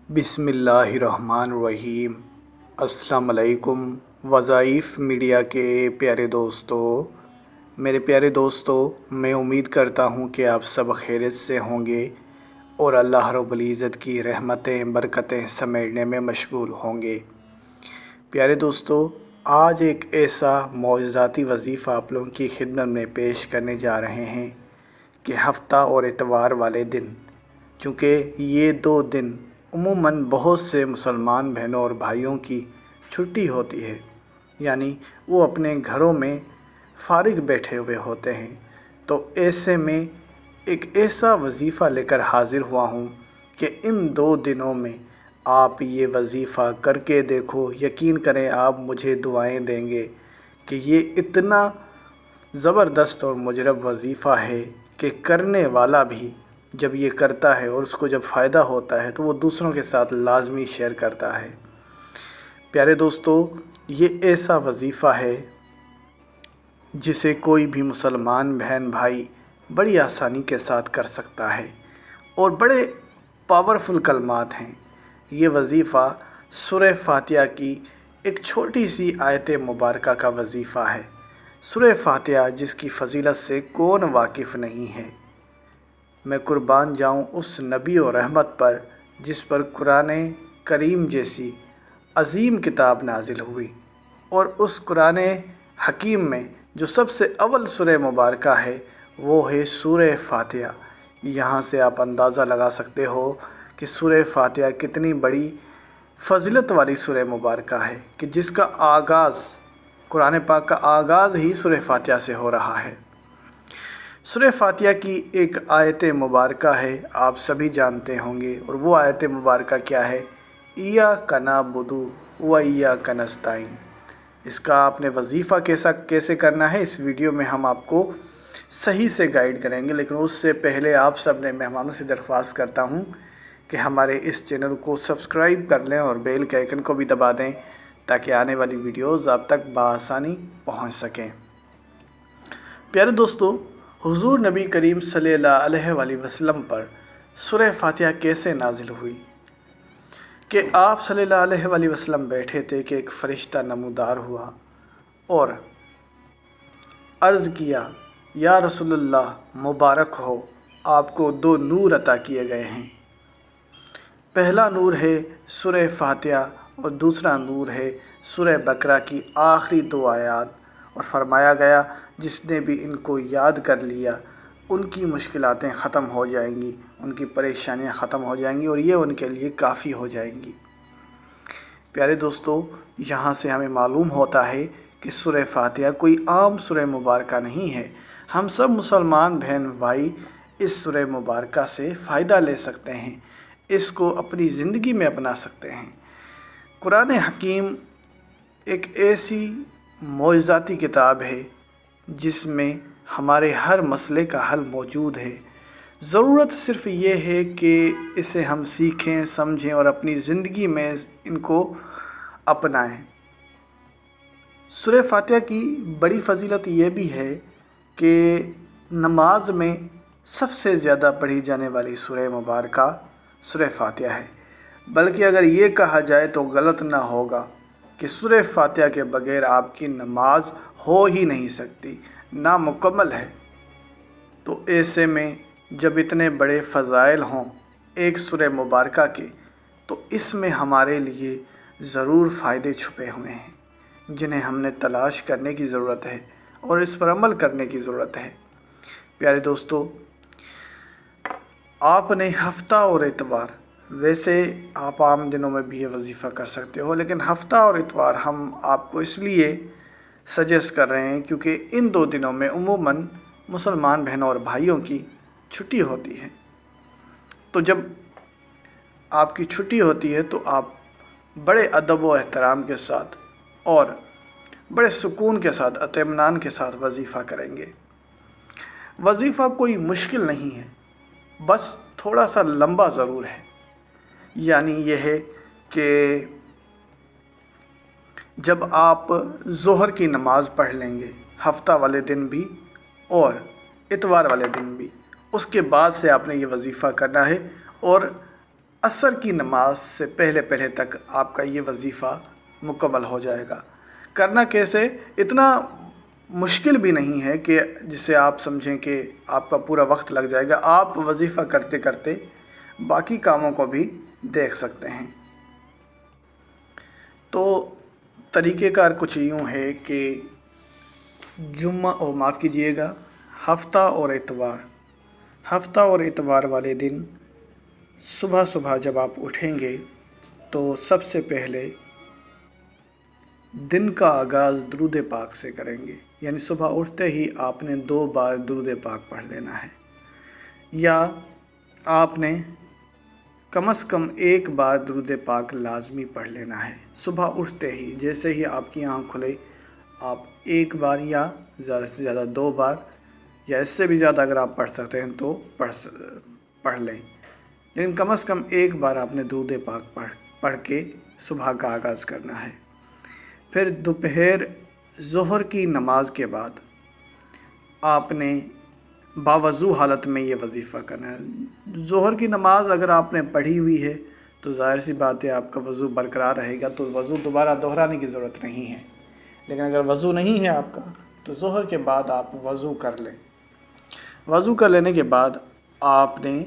بسم اللہ الرحمن الرحیم۔ السلام علیکم وظائف میڈیا کے پیارے دوستو، میرے پیارے دوستو، میں امید کرتا ہوں کہ آپ سب خیریت سے ہوں گے اور اللہ رب العزت کی رحمتیں برکتیں سمیٹنے میں مشغول ہوں گے۔ پیارے دوستو، آج ایک ایسا معجزاتی وظیفہ آپ لوگوں کی خدمت میں پیش کرنے جا رہے ہیں کہ ہفتہ اور اتوار والے دن، چونکہ یہ دو دن عموماً بہت سے مسلمان بہنوں اور بھائیوں کی چھٹی ہوتی ہے، یعنی وہ اپنے گھروں میں فارغ بیٹھے ہوئے ہوتے ہیں، تو ایسے میں ایک ایسا وظیفہ لے کر حاضر ہوا ہوں کہ ان دو دنوں میں آپ یہ وظیفہ کر کے دیکھو، یقین کریں آپ مجھے دعائیں دیں گے کہ یہ اتنا زبردست اور مجرب وظیفہ ہے کہ کرنے والا بھی جب یہ کرتا ہے اور اس کو جب فائدہ ہوتا ہے تو وہ دوسروں کے ساتھ لازمی شیئر کرتا ہے۔ پیارے دوستو، یہ ایسا وظیفہ ہے جسے کوئی بھی مسلمان بہن بھائی بڑی آسانی کے ساتھ کر سکتا ہے اور بڑے پاورفل کلمات ہیں۔ یہ وظیفہ سورہ فاتحہ کی ایک چھوٹی سی آیت مبارکہ کا وظیفہ ہے۔ سورہ فاتحہ جس کی فضیلت سے کون واقف نہیں ہے۔ میں قربان جاؤں اس نبی و رحمت پر جس پر قرآن کریم جیسی عظیم کتاب نازل ہوئی، اور اس قرآن حکیم میں جو سب سے اول سورہ مبارکہ ہے وہ ہے سورہ فاتحہ۔ یہاں سے آپ اندازہ لگا سکتے ہو کہ سورہ فاتحہ کتنی بڑی فضیلت والی سورہ مبارکہ ہے کہ جس کا آغاز، قرآن پاک کا آغاز ہی سورہ فاتحہ سے ہو رہا ہے۔ سورہ فاتحہ کی ایک آیت مبارکہ ہے، آپ سبھی جانتے ہوں گے، اور وہ آیت مبارکہ کیا ہے؟ ایاک نعبد و ایاک نستعین۔ اس کا آپ نے وظیفہ کیسے کرنا ہے اس ویڈیو میں ہم آپ کو صحیح سے گائیڈ کریں گے، لیکن اس سے پہلے آپ سب نے مہمانوں سے درخواست کرتا ہوں کہ ہمارے اس چینل کو سبسکرائب کر لیں اور بیل کے آئیکن کو بھی دبا دیں تاکہ آنے والی ویڈیوز آپ تک بآسانی پہنچ سکیں۔ پیارے دوستو، حضور نبی کریم صلی اللہ علیہ وآلہ وسلم پر سورہ فاتحہ کیسے نازل ہوئی کہ آپ صلی اللہ علیہ وآلہ وسلم بیٹھے تھے کہ ایک فرشتہ نمودار ہوا اور عرض کیا، یا رسول اللہ مبارک ہو، آپ کو دو نور عطا کیے گئے ہیں۔ پہلا نور ہے سورہ فاتحہ اور دوسرا نور ہے سورہ بقرہ کی آخری دو آیات، اور فرمایا گیا جس نے بھی ان کو یاد کر لیا ان کی مشکلاتیں ختم ہو جائیں گی، ان کی پریشانیاں ختم ہو جائیں گی اور یہ ان کے لیے کافی ہو جائیں گی۔ پیارے دوستو، یہاں سے ہمیں معلوم ہوتا ہے کہ سورہ فاتحہ کوئی عام سورہ مبارکہ نہیں ہے۔ ہم سب مسلمان بہن بھائی اس سورہ مبارکہ سے فائدہ لے سکتے ہیں، اس کو اپنی زندگی میں اپنا سکتے ہیں۔ قرآن حکیم ایک ایسی معجزاتی کتاب ہے جس میں ہمارے ہر مسئلے کا حل موجود ہے۔ ضرورت صرف یہ ہے کہ اسے ہم سیکھیں، سمجھیں اور اپنی زندگی میں ان کو اپنائیں۔ سورہ فاتحہ کی بڑی فضیلت یہ بھی ہے کہ نماز میں سب سے زیادہ پڑھی جانے والی سورہ مبارکہ سورہ فاتحہ ہے، بلکہ اگر یہ کہا جائے تو غلط نہ ہوگا کہ سورہ فاتحہ کے بغیر آپ کی نماز ہو ہی نہیں سکتی، نامکمل ہے۔ تو ایسے میں جب اتنے بڑے فضائل ہوں ایک سورہ مبارکہ کے، تو اس میں ہمارے لیے ضرور فائدے چھپے ہوئے ہیں جنہیں ہم نے تلاش کرنے کی ضرورت ہے اور اس پر عمل کرنے کی ضرورت ہے۔ پیارے دوستو، آپ نے ہفتہ اور اتوار، ویسے آپ عام دنوں میں بھی یہ وظیفہ کر سکتے ہو، لیکن ہفتہ اور اتوار ہم آپ کو اس لیے سجیسٹ کر رہے ہیں کیونکہ ان دو دنوں میں عموماً مسلمان بہنوں اور بھائیوں کی چھٹی ہوتی ہے۔ تو جب آپ کی چھٹی ہوتی ہے تو آپ بڑے ادب و احترام کے ساتھ اور بڑے سکون کے ساتھ، اطمینان کے ساتھ وظیفہ کریں گے۔ وظیفہ کوئی مشکل نہیں ہے، بس تھوڑا سا لمبا ضرور ہے۔ یعنی یہ ہے کہ جب آپ ظہر کی نماز پڑھ لیں گے ہفتہ والے دن بھی اور اتوار والے دن بھی، اس کے بعد سے آپ نے یہ وظیفہ کرنا ہے، اور عصر کی نماز سے پہلے پہلے تک آپ کا یہ وظیفہ مکمل ہو جائے گا۔ کرنا کیسے؟ اتنا مشکل بھی نہیں ہے کہ جسے آپ سمجھیں کہ آپ کا پورا وقت لگ جائے گا۔ آپ وظیفہ کرتے کرتے باقی کاموں کو بھی دیکھ سکتے ہیں۔ تو طریقہ کار کچھ یوں ہے کہ ہفتہ اور اتوار والے دن صبح صبح جب آپ اٹھیں گے تو سب سے پہلے دن کا آغاز درود پاک سے کریں گے، یعنی صبح اٹھتے ہی آپ نے 2 بار درود پاک پڑھ لینا ہے، یا آپ نے کم از کم 1 بار درود پاک لازمی پڑھ لینا ہے۔ صبح اٹھتے ہی جیسے ہی آپ کی آنکھ کھلے آپ 1 بار یا زیادہ سے زیادہ 2 بار یا اس سے بھی زیادہ اگر آپ پڑھ سکتے ہیں تو پڑھ لیں، لیکن کم از کم 1 بار آپ نے درود پاک پڑھ کے صبح کا آغاز کرنا ہے۔ پھر دوپہر ظہر کی نماز کے بعد آپ نے باوضو حالت میں یہ وظیفہ کرنا ہے۔ ظہر کی نماز اگر آپ نے پڑھی ہوئی ہے تو ظاہر سی بات ہے آپ کا وضو برقرار رہے گا، تو وضو دوبارہ دہرانے کی ضرورت نہیں ہے۔ لیکن اگر وضو نہیں ہے آپ کا تو ظہر کے بعد آپ وضو کر لیں۔ وضو کر لینے کے بعد آپ نے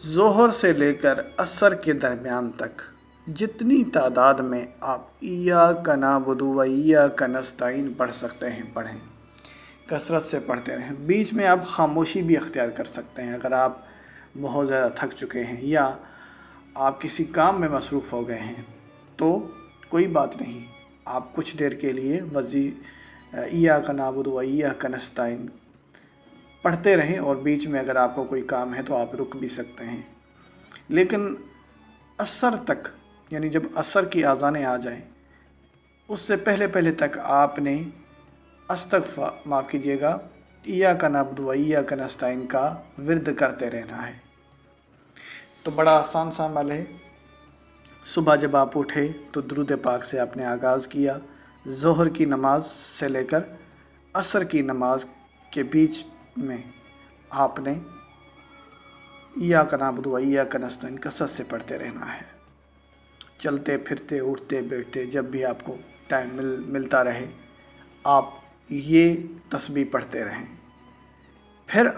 ظہر سے لے کر عصر کے درمیان تک جتنی تعداد میں آپ ایاک نعبد و ایاک نستعین پڑھ سکتے ہیں پڑھیں، کثرت سے پڑھتے رہیں۔ بیچ میں آپ خاموشی بھی اختیار کر سکتے ہیں اگر آپ بہت زیادہ تھک چکے ہیں یا آپ کسی کام میں مصروف ہو گئے ہیں تو کوئی بات نہیں، آپ کچھ دیر کے لیے ایاک نعبد و ایاک نستعین پڑھتے رہیں، اور بیچ میں اگر آپ کو کوئی کام ہے تو آپ رک بھی سکتے ہیں۔ لیکن عصر تک، یعنی جب عصر کی اذانیں آ جائیں اس سے پہلے پہلے تک آپ نے ایاک نعبد و ایاک نستعین کا ورد کرتے رہنا ہے۔ تو بڑا آسان سا عمل ہے۔ صبح جب آپ اٹھے تو درود پاک سے آپ نے آغاز کیا، ظہر کی نماز سے لے کر عصر کی نماز کے بیچ میں آپ نے ایاک نعبد و ایاک نستعین کثرت سے پڑھتے رہنا ہے۔ چلتے پھرتے اٹھتے بیٹھتے جب بھی آپ کو ٹائم ملتا رہے آپ یہ تسبیح پڑھتے رہیں۔ پھر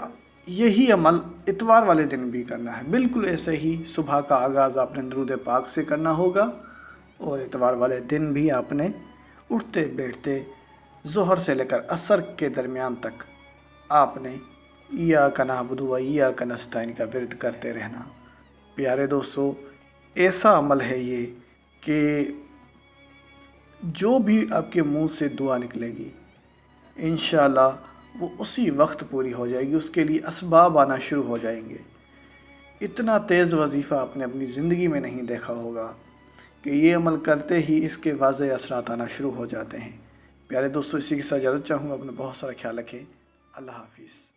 یہی عمل اتوار والے دن بھی کرنا ہے، بالکل ایسے ہی صبح کا آغاز آپ نے درود پاک سے کرنا ہوگا، اور اتوار والے دن بھی آپ نے اٹھتے بیٹھتے ظہر سے لے کر عصر کے درمیان تک آپ نے ایاک نعبد و ایاک نستعین کا ورد کرتے رہنا۔ پیارے دوستو، ایسا عمل ہے یہ کہ جو بھی آپ کے منہ سے دعا نکلے گی انشاءاللہ وہ اسی وقت پوری ہو جائے گی، اس کے لیے اسباب آنا شروع ہو جائیں گے۔ اتنا تیز وظیفہ آپ نے اپنی زندگی میں نہیں دیکھا ہوگا کہ یہ عمل کرتے ہی اس کے واضح اثرات آنا شروع ہو جاتے ہیں۔ پیارے دوستو، اسی کے ساتھ اجازت چاہوں گا، اپنا بہت سارا خیال رکھیں۔ اللہ حافظ۔